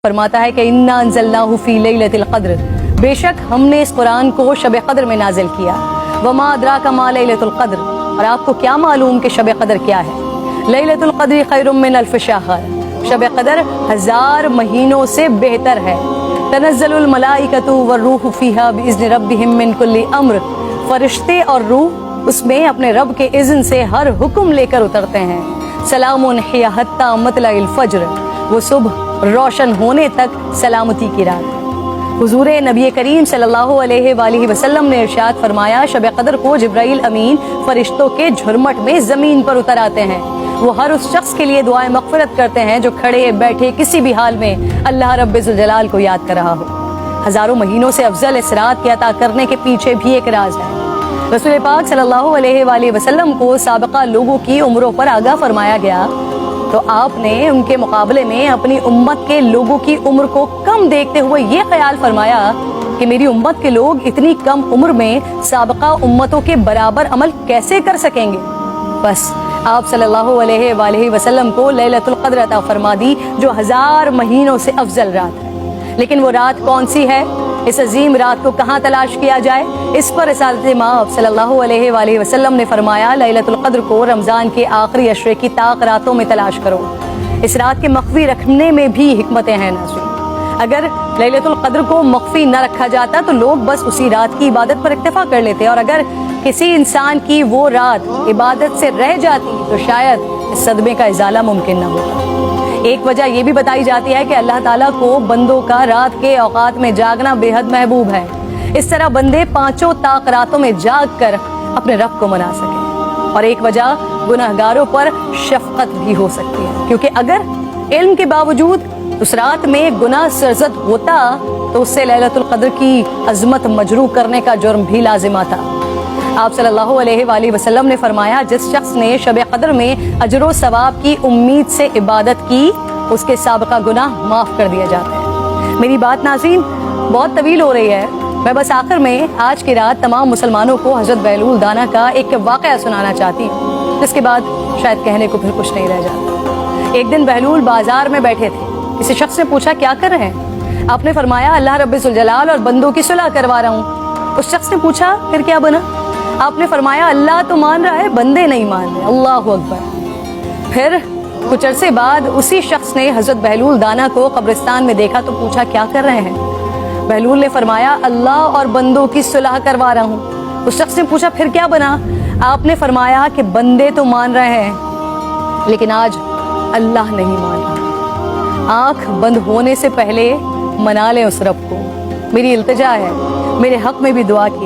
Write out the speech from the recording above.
फरमाता है कि इन्ना अंज़लनाहु फी लैलतिल क़द्र, बेशक हमने इस कुरान को शब क़द्र में नाजिल किया। वमा अदराका मा लैलतुल क़द्र, और आपको क्या मालूम कि शब क़द्र क्या है। लैलतुल क़द्र खैरुम मिन अल्फ़ शहर, शब क़द्र 1000 महीनों से बेहतर है। तनज़्ज़लुल मलाइकतु वर्रूहु फ़ीहा बिइज़्नि रब्बिहिम मिन कुल्लि अम्र, फरिश्ते और रूह उसमें अपने रब के इज़्न से हर हुक्म लेकर उतरते हैं। सलामुन हिया हत्ता मतलइल फ़ज्र, वो सुबह रोशन होने तक सलामती की रात। हुजूर नबी करीम सल्लल्लाहु अलैहि वसल्लम ने इरशाद फरमाया, शब क़द्र को जिब्राइल अमीन फरिश्तों के झुरमट में ज़मीन पर उतर आते हैं। वो हर उस शख्स के लिए दुआए मग़फ़िरत करते हैं जो खड़े बैठे किसी भी हाल में अल्लाह रब्बिल जलाल को याद कर रहा हो। हज़ारों महीनों से अफजल इस रात के अता करने के पीछे भी एक राज है। रसूल पाक सल्लल्लाहु अलैहि वसल्लम को साबिक़ा लोगों की उम्रों पर आगाह फरमाया गया, तो आपने उनके मुकाबले में अपनी उम्मत के लोगों की उम्र को कम देखते हुए ये ख्याल फरमाया कि मेरी उम्मत के लोग इतनी कम उम्र में साबिक़ा उम्मतों के बराबर अमल कैसे कर सकेंगे। बस आप सल्लल्लाहु अलैहि वसल्लम को लैलतुल क़द्र अता फरमा दी, जो 1000 महीनों से अफजल रात है। लेकिन वो रात कौन सी है, इस अजीम रात को कहाँ तलाश किया जाए, इस पर रिसालत माब सल्लल्लाहु अलैहि वसल्लम ने फरमाया, लैलतुल क़द्र को रमज़ान के आखिरी अशरे की ताक रातों में तलाश करो। इस रात के मख्फी रखने में भी हिकमतें हैं नाज़रीन। अगर लैलतुल क़द्र को मख्फी न रखा जाता तो लोग बस उसी रात की इबादत पर इक्तफा कर लेते, और अगर किसी इंसान की वो रात इबादत से रह जाती तो शायद इस सदमे का इजाला मुमकिन न होता। एक वजह यह भी बताई जाती है कि अल्लाह ताला को बंदों का रात के औकात में जागना बेहद महबूब है। इस तरह बंदे 5 ताक रातों में जाग कर अपने रब को मना सके। और एक वजह गुनहगारों पर शफकत भी हो सकती है, क्योंकि अगर इल्म के बावजूद उस रात में गुनाह सरजद होता तो उससे लैलतुल क़द्र की अजमत मजरू करने का जुर्म भी लाजिम आता। आप सल्लल्लाहु अलैहि वसल्लम ने फरमाया, जिस शख्स ने शब क़द्र में अजर व सवाब की उम्मीद से इबादत की, उसके साबिक़ा गुनाह माफ़ कर दिए जाते हैं। मेरी बात नाज़रीन बहुत तवील हो रही है, मैं बस आखिर में आज की रात तमाम मुसलमानों को हज़रत बहलूल दाना का एक वाक़या सुनाना चाहती हूँ, जिसके बाद शायद कहने को फिर कुछ नहीं रह जाता। एक दिन बहलूल बाजार में बैठे थे। किसी शख्स ने पूछा, क्या कर रहे हैं? आपने फरमाया, अल्लाह रब्बिल जलाल और बंदों की सुलह करवा रहा हूँ। उस शख्स ने पूछा, फिर क्या बना? आपने फरमाया, अल्लाह तो मान रहा है, बंदे नहीं मान रहे। अल्लाहु अकबर। फिर कुछ अरसे बाद उसी शख्स ने हज़रत बहलूल दाना को कब्रिस्तान में देखा तो पूछा, क्या कर रहे हैं? बहलूल ने फरमाया, अल्लाह और बंदों की सुलह करवा रहा हूँ। उस शख्स ने पूछा, फिर क्या बना? आपने फरमाया कि बंदे तो मान रहे हैं, लेकिन आज अल्लाह नहीं मान रहा। आँख बंद होने से पहले मना लें उस रब को। मेरी इल्तिजा है, मेरे हक में भी दुआ की।